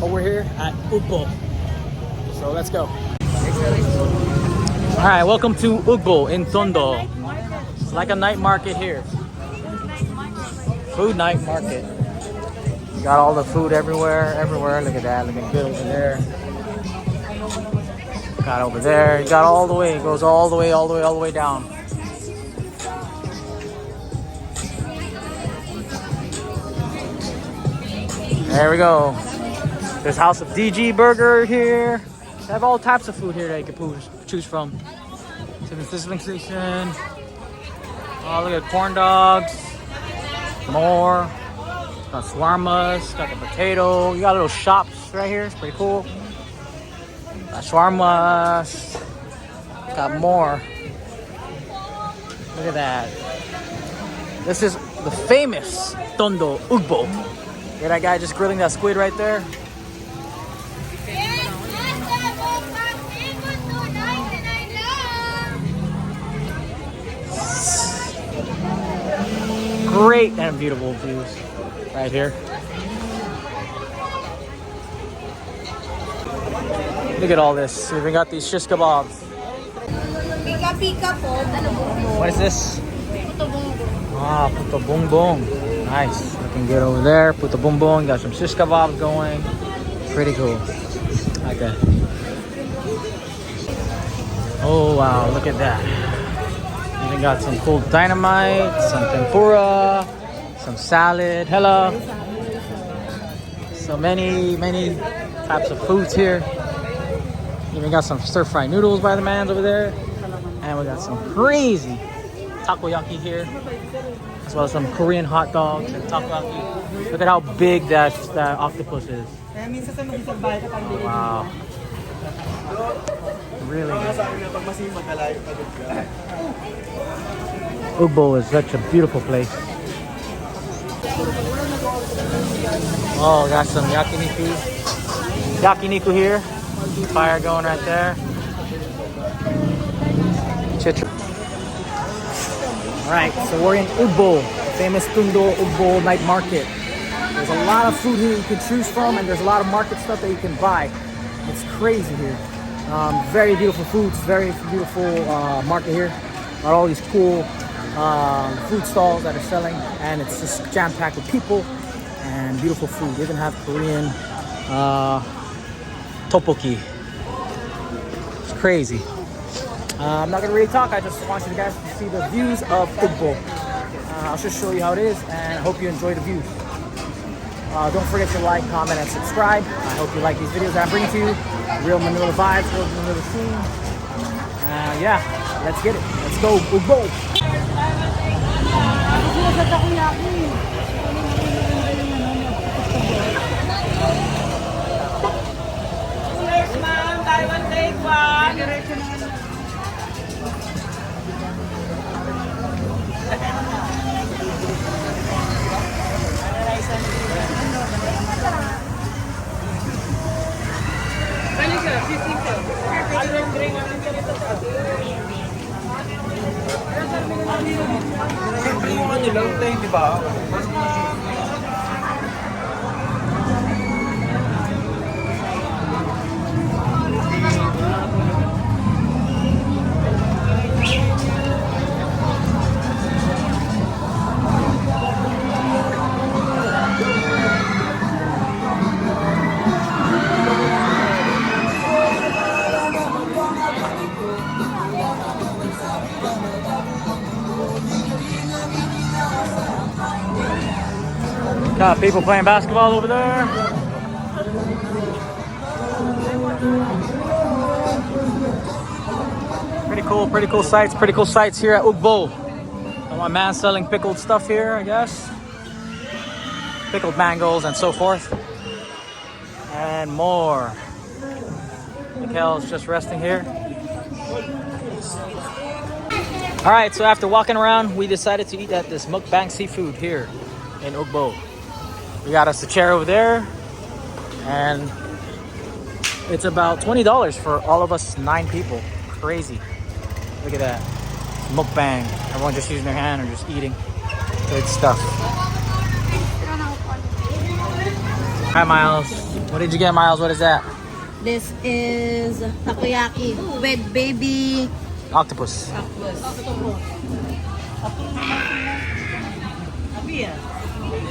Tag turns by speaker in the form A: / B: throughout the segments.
A: but we're here at Ugbo. So let's go. All right, welcome to Ugbo in Tondo. It's like a night market here. Food night market. Got all the food everywhere. Look at that, looking good over there. Got over there. You got all the way. It goes all the way down. There we go. There's House of DG Burger here. They have all types of food here that you can choose from. To the sizzling station. Oh, look at corn dogs. More. Got shawarmas. Got the potato. You got little shops right here. It's pretty cool. Got shawarmas. Got more. Look at that. This is the famous Tondo Ugbo. Hear that guy just grilling that squid right there? Great and beautiful views right here. Look at all this. We even got these shish kebabs. What is this? Ah, puto bongbong. Nice. Looking good over there. Puto bongbong. Got some shish kebabs going. Pretty cool. Okay. Oh wow, look at that. Even got some cool dynamite, some tempura, some salad. Hello. So many types of foods here. Even got some stir-fried noodles by the man over there. And we got some crazy takoyaki here. As well as some Korean hot dogs and takoyaki. Look at how big that octopus is. Wow. Really good. Ugbo is such a beautiful place. Oh, got some yakiniku. Yakiniku here. Fire going right there. Alright, so we're in Ugbo, famous Tondo Ugbo night market. There's a lot of food here you can choose from, and there's a lot of market stuff that you can buy. It's crazy here. Very beautiful foods, very beautiful market here. Got all these cool food stalls that are selling, and it's just jam-packed with people and beautiful food. They even have Korean tteokbokki. It's crazy. I'm not gonna really talk. I just want you guys to see the views of Ugbo. I'll just show you how it is, and I hope you enjoy the views. Don't forget to like, comment, and subscribe. I hope you like these videos that I'm bringing to you. Real Manila vibes, real Manila scene. Yeah, let's get it. Let's go, Ugbo.
B: Yes, ma'am. Taiwan take one.
C: Siyempre yung ano lang tayo, di ba?
A: Got people playing basketball over there. Pretty cool sights here at Ugbo. Got my man selling pickled stuff here, I guess. Pickled mangoes and so forth. And more. Mikhail's just resting here. Alright, so after walking around, we decided to eat at this mukbang seafood here in Ugbo. We got us a chair over there, and it's about $20 for all of us 9 people. Crazy. Look at that. Mukbang. Everyone just using their hand or just eating. Good stuff. Hi, Miles. What did you get, Miles? What is that?
D: This is takoyaki with baby
A: Octopus.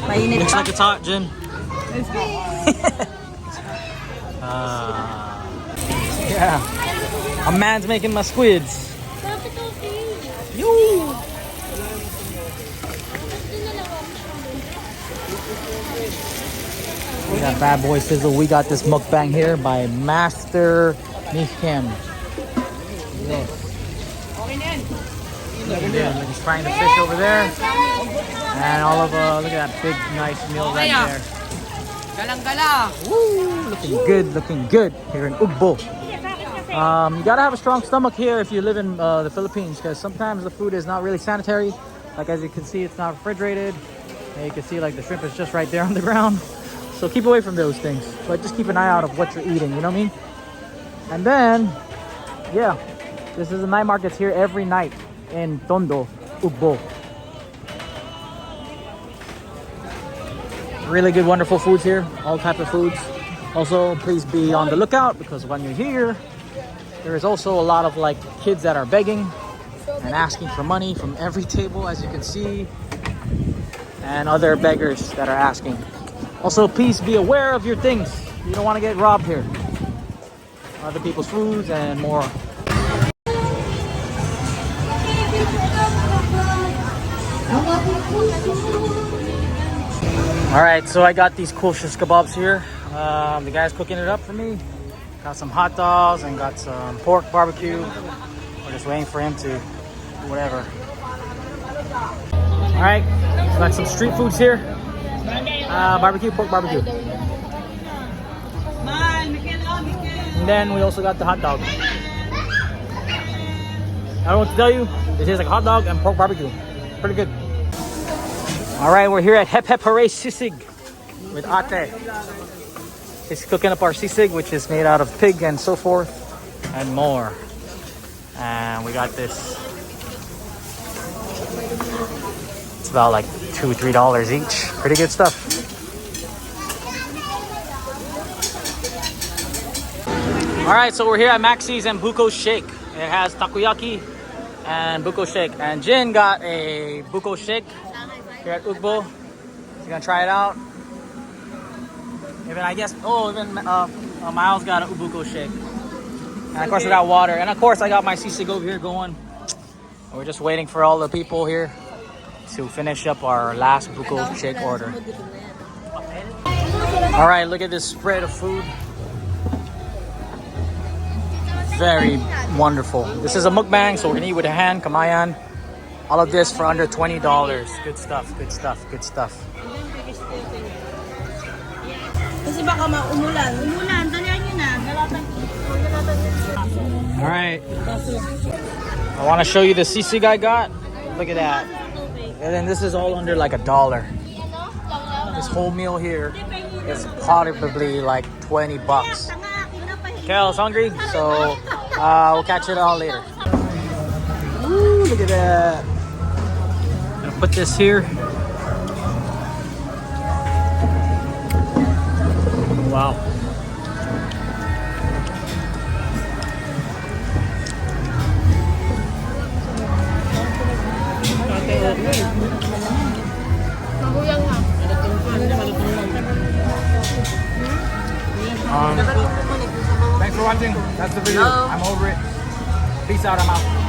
D: Mainit
A: Looks
D: pa.
A: like it's hot, Jin. Yeah. A man's making my squids. Yo. We got Bad Boy Sizzle. We got this mukbang here by Master Nifkem. Yes. Yeah, he's frying the fish over there. And all of look at that big nice meal right there. Woo, looking good here in Ugbo. You gotta have a strong stomach here if you live in the Philippines, because sometimes the food is not really sanitary. Like as you can see, it's not refrigerated. And you can see like the shrimp is just right there on the ground. So keep away from those things. But just keep an eye out of what you're eating, you know what I mean? And then, yeah, this is the night markets here every night in Tondo, Ugbo. Really good, wonderful foods here, all types of foods. Also, please be on the lookout, because when you're here, there is also a lot of like kids that are begging and asking for money from every table, as you can see, and other beggars that are asking. Also, please be aware of your things. You don't want to get robbed here. Other people's foods and more. Alright, so I got these cool shish kebabs here. The guy's cooking it up for me. Got some hot dogs and got some pork barbecue. We're just waiting for him to do whatever. Alright, got some street foods here. Barbecue, pork barbecue. And then we also got the hot dog. I don't know what to tell you. It tastes like hot dog and pork barbecue. Pretty good. Alright, we're here at Hep Hep Hooray Sisig with Ate. She's cooking up our sisig, which is made out of pig and so forth and more. And we got this. It's about like $2-3 each. Pretty good stuff. Alright, so we're here at Maxi's and Buko Shake. It has takoyaki and Buko Shake. And Jin got a Buko Shake here at Ugbo. He's gonna try it out. Even Miles got a Buko Shake. And of course we got water. And of course I got my sisig over here going. And we're just waiting for all the people here to finish up our last Buko Shake order. Alright, look at this spread of food. Very wonderful. This is a mukbang, so we're gonna eat with a hand, kamayan. All of this for under $20. Good stuff, good stuff, good stuff.
D: Kasi baka umulan. Umulan, dalihan nyo na.
A: Alright. I want to show you the sisig I got. Look at that. And then this is all under like $1. This whole meal here is probably like 20 bucks. Kel's hungry, so we'll catch it all later. Ooh, look at that. I'm gonna put this here. Wow. Thanks for watching. That's the video. I'm over it. Peace out. I'm out.